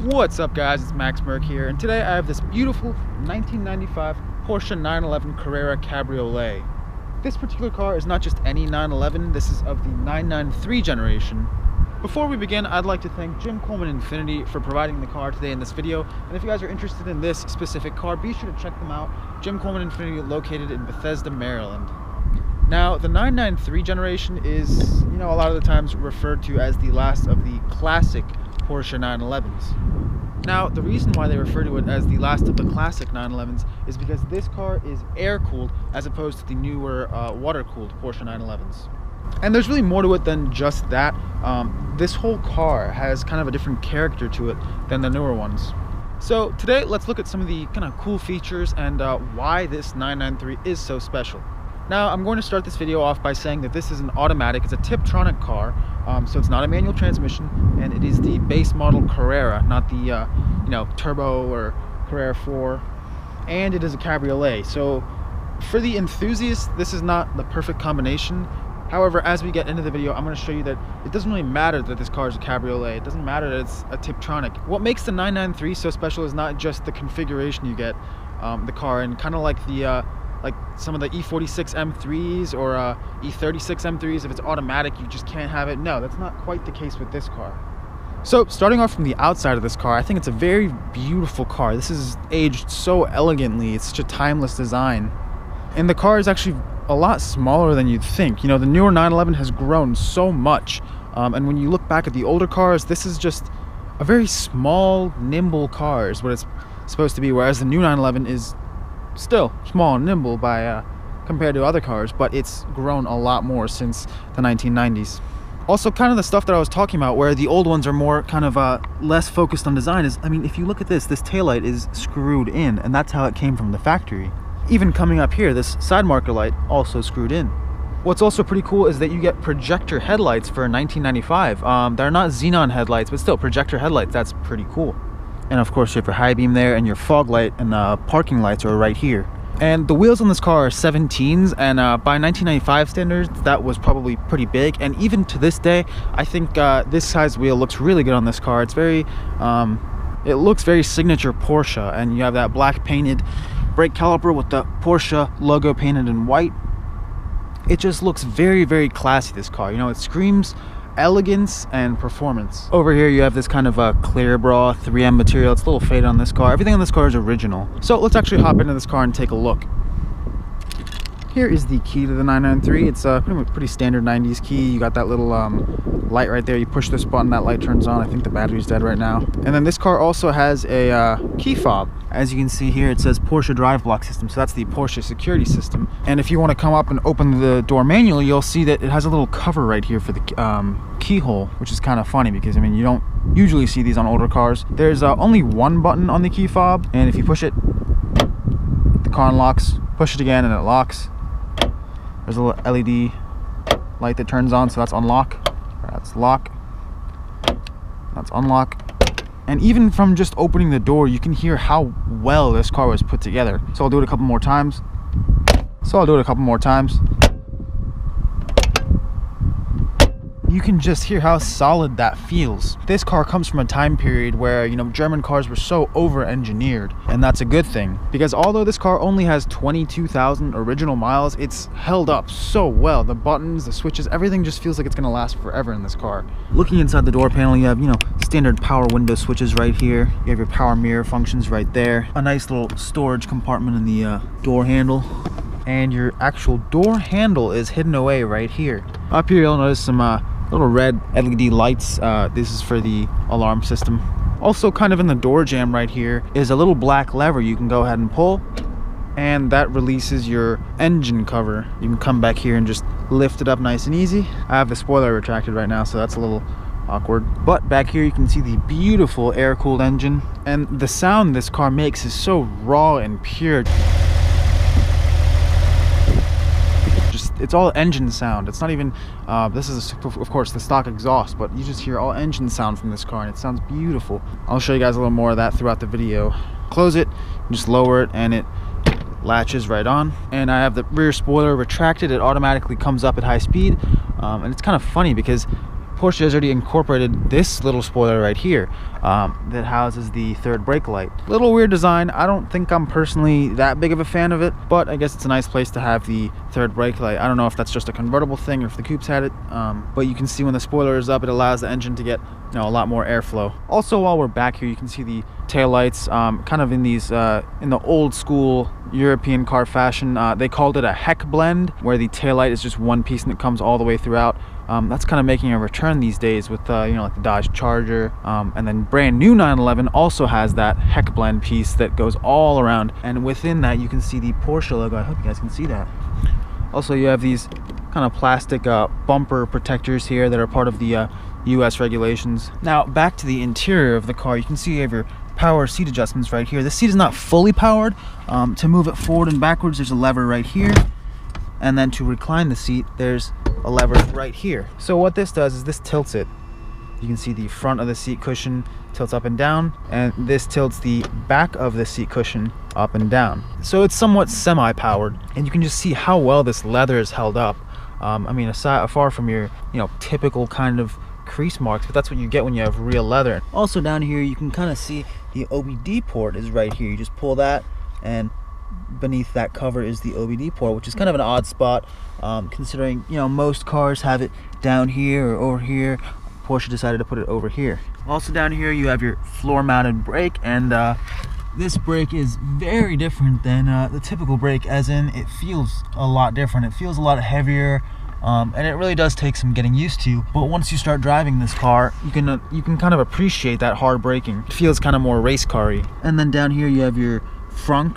What's up, guys? It's Max Merck here, and today I have this beautiful 1995 Porsche 911 Carrera Cabriolet. This particular car is not just any 911, this is of the 993 generation. Before we begin, I'd like to thank Jim Coleman INFINITI for providing the car today in this video, and if you guys are interested in this specific car, be sure to check them out. Jim Coleman INFINITI, located in Bethesda, Maryland. Now, the 993 generation is, a lot of the times referred to as the last of the classic Porsche 911s. Now, the reason why they refer to it as the last of the classic 911s is because this car is air-cooled as opposed to the newer water-cooled Porsche 911s. And there's really more to it than just that. This whole car has kind of a different character to it than the newer ones. So today, let's look at some of the kind of cool features and why this 993 is so special. Now, I'm going to start this video off by saying that this is an automatic, it's a Tiptronic car, so it's not a manual transmission, and it is the base model Carrera, not the, Turbo or Carrera 4, and it is a Cabriolet. So for the enthusiasts, this is not the perfect combination. However, as we get into the video, I'm going to show you that it doesn't really matter that this car is a Cabriolet. It doesn't matter that it's a Tiptronic. What makes the 993 so special is not just the configuration you get the car, and kind of like the like some of the E46 M3s or E36 M3s, if it's automatic, you just can't have it. No, that's not quite the case with this car. So starting off from the outside of this car, I think it's a very beautiful car. This is aged so elegantly. It's such a timeless design. And the car is actually a lot smaller than you'd think. The newer 911 has grown so much. And when you look back at the older cars, this is just a very small, nimble car is what it's supposed to be. Whereas the new 911 is still small and nimble by compared to other cars, but it's grown a lot more since the 1990s. Also, kind of the stuff that I was talking about, where the old ones are more kind of less focused on design, is, if you look at this taillight is screwed in, and that's how it came from the factory. Even coming up here, this side marker light also screwed in. What's also pretty cool is that you get projector headlights for 1995. They're not xenon headlights, but still projector headlights. That's pretty cool. And of course, you have your high beam there, and your fog light and parking lights are right here. And the wheels on this car are 17s, and by 1995 standards, that was probably pretty big. And even to this day, I think this size wheel looks really good on this car. It's very, it looks very signature Porsche, and you have that black painted brake caliper with the Porsche logo painted in white. It just looks very, very classy, this car. It screams elegance and performance. Over here you have this kind of a clear bra 3M material. It's a little faded on this car. Everything on this car is original. So let's actually hop into this car and take a look. Here is the key to the 993. It's a pretty standard 90s key. You got that little light right there. You push this button, that light turns on. I think the battery's dead right now. And then this car also has a key fob. As you can see here, it says Porsche Drive Block System, so that's the Porsche security system. And if you want to come up and open the door manually, you'll see that it has a little cover right here for the keyhole, which is kind of funny because, you don't usually see these on older cars. There's only one button on the key fob, and if you push it, the car unlocks. Push it again and it locks. There's a little LED light that turns on, so that's unlock. That's lock. That's unlock. And even from just opening the door, you can hear how well this car was put together. So I'll do it a couple more times. You can just hear how solid that feels. This car comes from a time period where, German cars were so over-engineered, and that's a good thing. Because although this car only has 22,000 original miles, it's held up so well. The buttons, the switches, everything just feels like it's gonna last forever in this car. Looking inside the door panel, you have, standard power window switches right here. You have your power mirror functions right there. A nice little storage compartment in the door handle. And your actual door handle is hidden away right here. Up here, you'll notice some little red LED lights. This is for the alarm system. Also, kind of in the door jamb right here is a little black lever you can go ahead and pull, and that releases your engine cover. You can come back here and just lift it up nice and easy. I have the spoiler retracted right now, so that's a little awkward. But back here you can see the beautiful air-cooled engine, and the sound this car makes is so raw and pure. It's all engine sound. It's not even this is of course the stock exhaust, but you just hear all engine sound from this car, and it sounds beautiful. I'll show you guys a little more of that throughout the video. Close it, just lower it, and it latches right on. And I have the rear spoiler retracted. It automatically comes up at high speed, and it's kind of funny because Porsche has already incorporated this little spoiler right here that houses the third brake light. Little weird design. I don't think I'm personally that big of a fan of it, but I guess it's a nice place to have the third brake light. I don't know if that's just a convertible thing or if the coupes had it, but you can see when the spoiler is up, it allows the engine to get, you know, a lot more airflow. Also, while we're back here, you can see the taillights kind of in these in the old school European car fashion. They called it a heck blend, where the taillight is just one piece and it comes all the way throughout. That's kind of making a return these days with you know, like the Dodge Charger, and then brand new 911 also has that heck blend piece that goes all around, and within that you can see the Porsche logo. I hope you guys can see that. Also, you have these kind of plastic bumper protectors here that are part of the US regulations. Now back to the interior of the car, you can see you have your power seat adjustments right here. The seat is not fully powered. To move it forward and backwards, there's a lever right here, and then to recline the seat, there's a lever right here. So what this does is this tilts it. You can see the front of the seat cushion tilts up and down, and this tilts the back of the seat cushion up and down. So it's somewhat semi-powered, and you can just see how well this leather is held up. I mean, far from your, you know, typical kind of crease marks, but that's what you get when you have real leather. Also down here, you can kind of see the OBD port is right here. You just pull that, and beneath that cover is the OBD port, which is kind of an odd spot, considering, you know, most cars have it down here or over here. Porsche decided to put it over here. Also down here, you have your floor mounted brake, and this brake is very different than the typical brake, as in it feels a lot different. It feels a lot heavier, and it really does take some getting used to, but once you start driving this car, you can kind of appreciate that hard braking. It feels kind of more race car-y. And then down here you have your front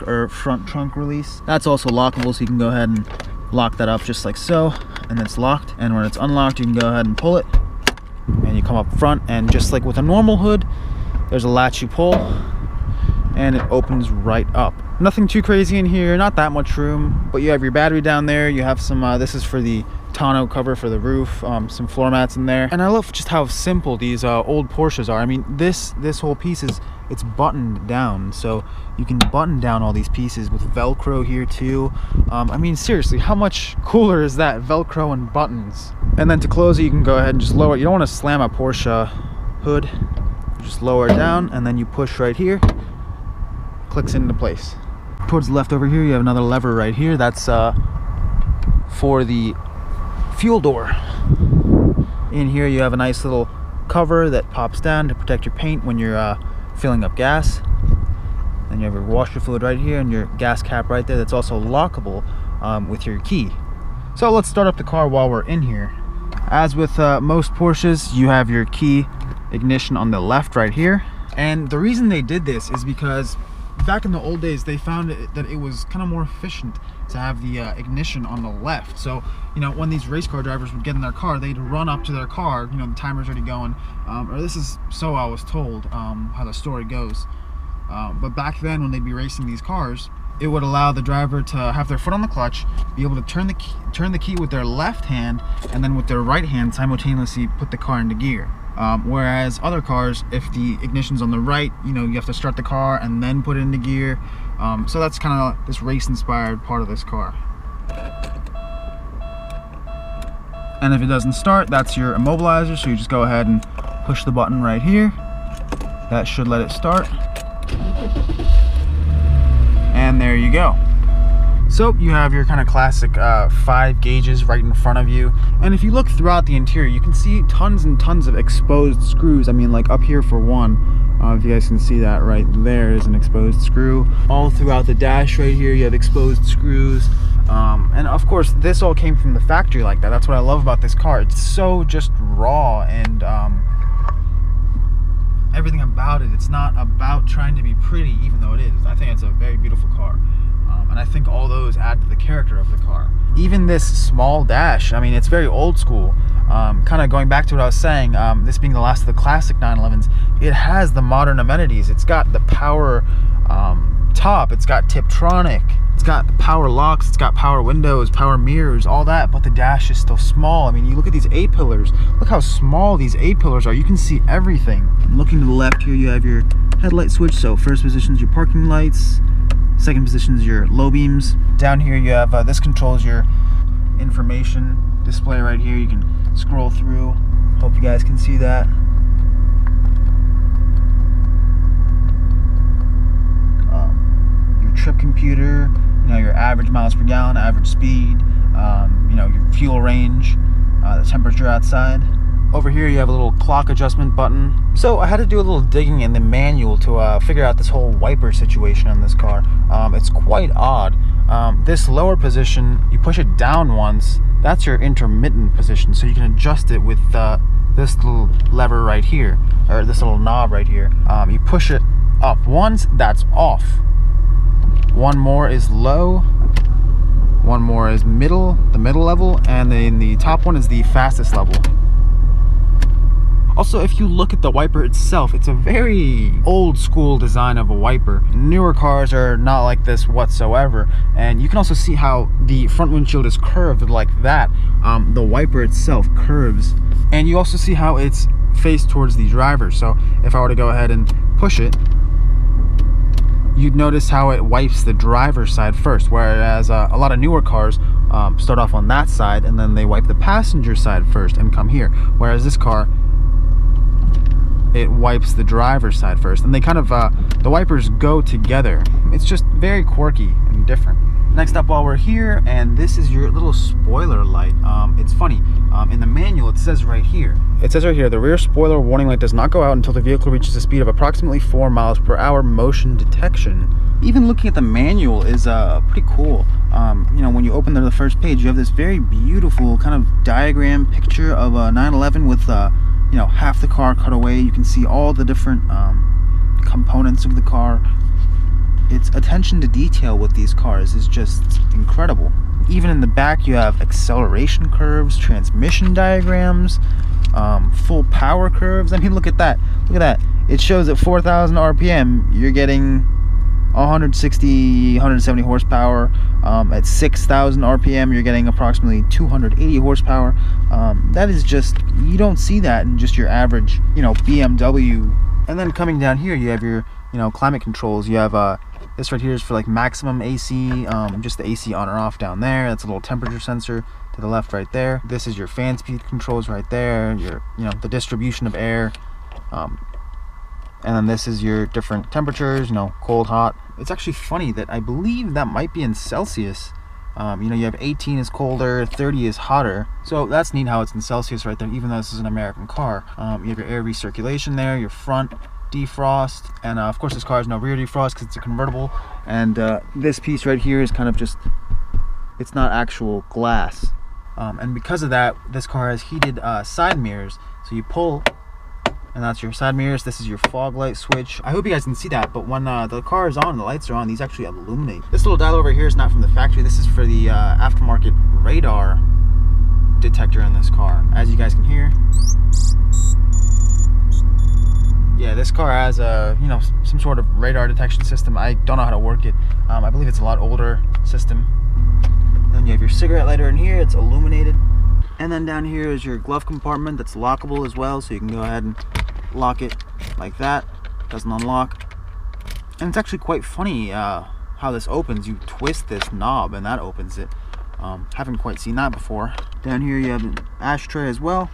trunk release. That's also lockable, so you can go ahead and lock that up just like so, and it's locked. And when it's unlocked, you can go ahead and pull it, and you come up front, and just like with a normal hood, there's a latch you pull and it opens right up. Nothing too crazy in here, not that much room, but you have your battery down there. You have some this is for the tonneau cover for the roof, some floor mats in there. And I love just how simple these old Porsches are. I mean, this whole piece it's buttoned down, so you can button down all these pieces with Velcro here too. I mean, seriously, how much cooler is that? Velcro and buttons. And then to close it, you can go ahead and just lower it. You don't want to slam a Porsche hood. Just lower it down, and then you push right here. Clicks into place. Towards the left over here, you have another lever right here. That's for the fuel door. In here, you have a nice little cover that pops down to protect your paint when you're filling up gas. Then you have your washer fluid right here and your gas cap right there. That's also lockable with your key. So let's start up the car while we're in here. As with most Porsches, you have your key ignition on the left right here. And the reason they did this is because back in the old days, they found that it was kind of more efficient to have the ignition on the left. So, you know, when these race car drivers would get in their car, they'd run up to their car, you know, the timer's already going, or this is, so I was told, how the story goes. But back then, when they'd be racing these cars, it would allow the driver to have their foot on the clutch, be able to turn the key with their left hand, and then with their right hand simultaneously put the car into gear. Whereas other cars, if the ignition's on the right, you know, you have to start the car and then put it into gear. So that's kind of this race-inspired part of this car. And if it doesn't start, that's your immobilizer, so you just go ahead and push the button right here. That should let it start. And there you go. So you have your kind of classic 5 gauges right in front of you, and if you look throughout the interior, you can see tons and tons of exposed screws. I mean, like up here for one, if you guys can see that right there is an exposed screw. All throughout the dash right here, you have exposed screws, and of course this all came from the factory like that. That's what I love about this car. It's so just raw, and everything about it. It's not about trying to be pretty, even though it is. I think it's a very beautiful car. And I think all those add to the character of the car. Even this small dash, I mean, it's very old school. Kind of going back to what I was saying, this being the last of the classic 911s, it has the modern amenities. It's got the power top, it's got Tiptronic, it's got the power locks, it's got power windows, power mirrors, all that, but the dash is still small. I mean, you look at these A-pillars, look how small these A-pillars are. You can see everything. Looking to the left here, you have your headlight switch. So first position is your parking lights, second position is your low beams. Down here you have, this controls your information display right here. You can scroll through Hope you guys can see that. Your trip computer, you know, your average miles per gallon, average speed, you know, your fuel range, the temperature outside. Over here you have a little clock adjustment button. So I had to do a little digging in the manual to figure out this whole wiper situation on this car. It's quite odd. This lower position, you push it down once, that's your intermittent position, so you can adjust it with this little lever right here, or this little knob right here. You push it up once, that's off. One more is low, one more is middle, the middle level, and then the top one is the fastest level. Also, if you look at the wiper itself, it's a very old school design of a wiper. Newer cars are not like this whatsoever, and you can also see how the front windshield is curved like that. The wiper itself curves, and you also see how it's faced towards the driver. So if I were to go ahead and push it, you'd notice how it wipes the driver's side first, whereas a lot of newer cars start off on that side and then they wipe the passenger side first and come here, whereas this car, it wipes the driver's side first, and they kind of the wipers go together. It's just very quirky and different. Next up, while we're here, and this is your little spoiler light. It's funny, in the manual it says right here, the rear spoiler warning light does not go out until the vehicle reaches a speed of approximately 4 miles per hour motion detection. Even looking at the manual is pretty cool. You know, when you open the first page, you have this very beautiful kind of diagram picture of a 911 with you know, half the car cut away. You can see all the different components of the car. Its attention to detail with these cars is just incredible. Even in the back, you have acceleration curves, transmission diagrams, full power curves. I mean, look at that. Look at that. It shows at 4,000 RPM, you're getting 160, 170 horsepower. At 6,000 RPM, you're getting approximately 280 horsepower. That is just, you don't see that in just your average, you know, BMW. And then coming down here, you have your, you know, climate controls. You have this right here is for like maximum AC, just the AC on or off down there. That's a little temperature sensor to the left right there. This is your fan speed controls right there. Your, you know, the distribution of air. And then this is your different temperatures, you know, cold, hot. It's actually funny that I believe that might be in Celsius. You know, you have 18 is colder, 30 is hotter. So that's neat how it's in Celsius right there, even though this is an American car. You have your air recirculation there, your front defrost, and of course this car has no rear defrost because it's a convertible. And this piece right here is kind of just, it's not actual glass. And because of that, this car has heated side mirrors. So you pull, and that's your side mirrors. This is your fog light switch. I hope you guys can see that, but when the car is on, the lights are on, these actually illuminate. This little dial over here is not from the factory. This is for the aftermarket radar detector in this car. As you guys can hear, yeah, this car has a, you know, some sort of radar detection system. I don't know how to work it. I believe it's a lot older system. Then you have your cigarette lighter in here. It's illuminated. And then down here is your glove compartment that's lockable as well, so you can go ahead and lock it like that. Doesn't unlock. And it's actually quite funny how this opens. You twist this knob and that opens it. Haven't quite seen that before. Down here you have an ashtray as well.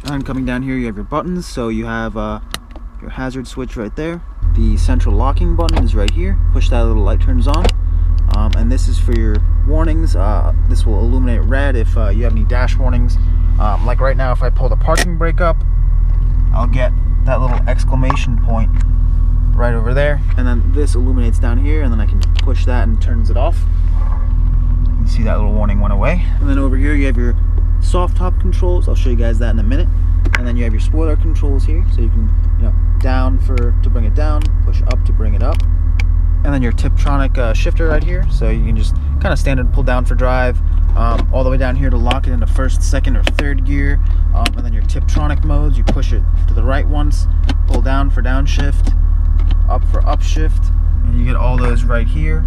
And then coming down here you have your buttons. So you have your hazard switch right there. The central locking button is right here. Push that, little light turns on. And this is for your warnings. This will illuminate red if you have any dash warnings. Like right now, if I pull the parking brake up, I'll get that little exclamation point right over there. And then this illuminates down here, and then I can push that and turns it off. You can see that little warning went away. And then over here you have your soft top controls. I'll show you guys that in a minute. And then you have your spoiler controls here, so you can, you know, down to bring it down, push up to bring it up. And then your Tiptronic shifter right here, so you can just kind of standard pull down for drive, all the way down here to lock it into first, second, or third gear. And then your Tiptronic modes, you push it to the right once, pull down for downshift, up for upshift, and you get all those right here.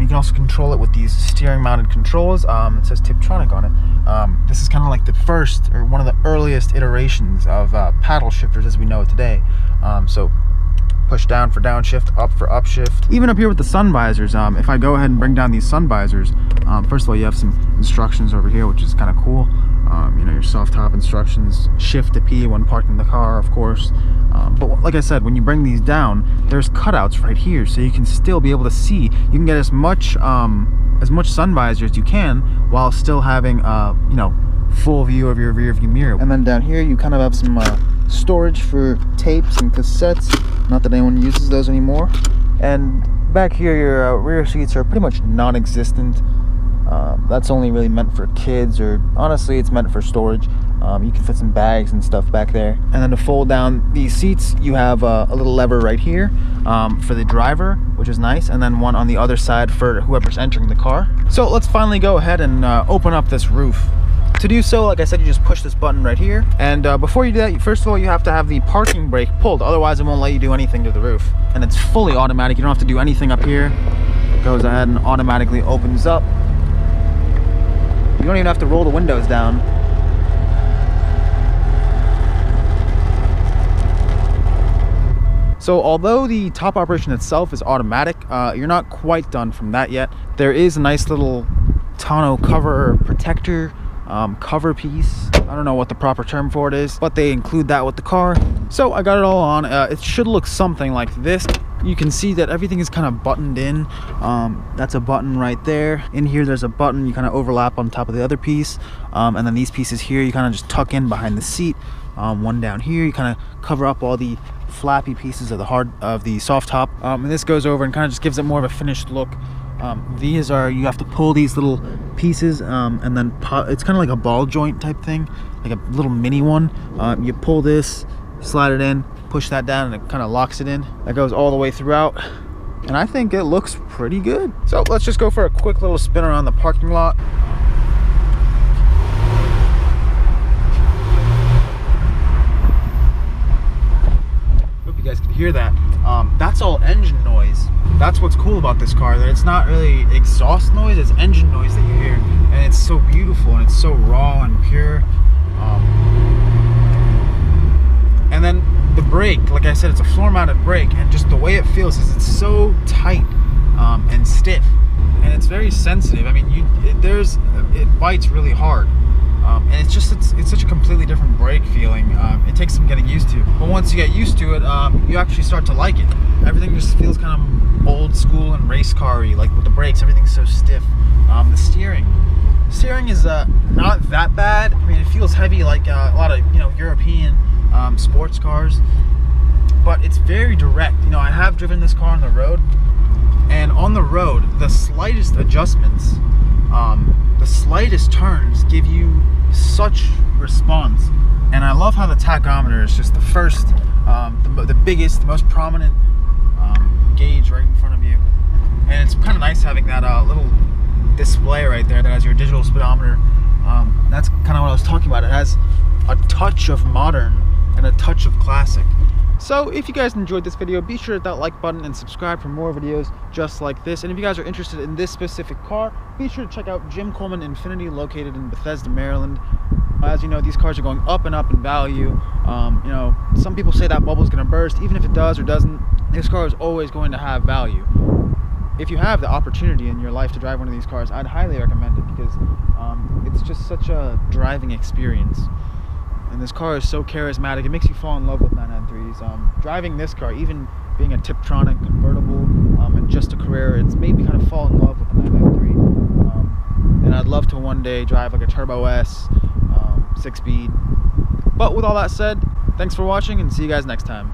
You can also control it with these steering mounted controls. It says Tiptronic on it. This is kind of like the first, or one of the earliest iterations of paddle shifters as we know it today. So push down for downshift, up for upshift. Even up here with the sun visors, if I go ahead and bring down these sun visors, first of all, you have some instructions over here, which is kind of cool. You know, your soft top instructions, shift to P when parking the car, of course. But like I said, when you bring these down, there's cutouts right here, so you can still be able to see. You can get as much sun visor as you can while still having you know, full view of your rear view mirror. And then down here you kind of have some storage for tapes and cassettes. Not that anyone uses those anymore. And back here your rear seats are pretty much non-existent. That's only really meant for kids, or honestly it's meant for storage. You can fit some bags and stuff back there. And then to fold down these seats, you have a little lever right here for the driver, which is nice, and then one on the other side for whoever's entering the car. So let's finally go ahead and open up this roof. To do so, like I said, you just push this button right here, and before you do that, first of all, you have to have the parking brake pulled, otherwise it won't let you do anything to the roof. And it's fully automatic. You don't have to do anything up here. It goes ahead and automatically opens up. You don't even have to roll the windows down. So although the top operation itself is automatic, you're not quite done from that yet. There is a nice little tonneau cover or protector cover piece. I don't know what the proper term for it is, but they include that with the car. So I got it all on. It should look something like this. You can see that everything is kind of buttoned in. That's a button right there. In here there's a button you kind of overlap on top of the other piece, and then these pieces here you kind of just tuck in behind the seat. One down here you kind of cover up all the flappy pieces of the soft top, and this goes over and kind of just gives it more of a finished look. These are, you have to pull these little pieces, and then it's kind of like a ball joint type thing, like a little mini one. You pull this, slide it in, push that down, and it kind of locks it in. That goes all the way throughout, and I think it looks pretty good. So let's just go for a quick little spin around the parking lot. Hope you guys can hear that. That's all engine noise. That's what's cool about this car, that it's not really exhaust noise, it's engine noise that you hear, and it's so beautiful and it's so raw and pure. And then the brake, like I said, it's a floor mounted brake, and just the way it feels is it's so tight and stiff, and it's very sensitive. I mean, it bites really hard, and it's such a completely different brake feeling. It takes some getting used to, but once you get used to it, you actually start to like it. Everything just feels kind of old school and race car-y, like with the brakes, everything's so stiff. The steering is not that bad. I mean, it feels heavy like a lot of, you know, European sports cars, but it's very direct. You know, I have driven this car on the road, and on the road, the slightest adjustments, the slightest turns give you such response. And I love how the tachometer is just the first, the biggest, the most prominent gauge right in front of you. And it's kind of nice having that little display right there that has your digital speedometer. That's kind of what I was talking about. It has a touch of modern and a touch of classic. So if you guys enjoyed this video, be sure to hit that like button and subscribe for more videos just like this. And if you guys are interested in this specific car, be sure to check out Jim Coleman INFINITI, located in Bethesda, Maryland. As you know, these cars are going up and up in value. You know, some people say that bubble is going to burst. Even if it does or doesn't, this car is always going to have value. If you have the opportunity in your life to drive one of these cars, I'd highly recommend it, because it's just such a driving experience. And this car is so charismatic, it makes you fall in love with 993s. Driving this car, even being a Tiptronic convertible and just a Carrera, it's made me kind of fall in love with the 993. And I'd love to one day drive like a Turbo S, 6-speed. But with all that said, thanks for watching, and see you guys next time.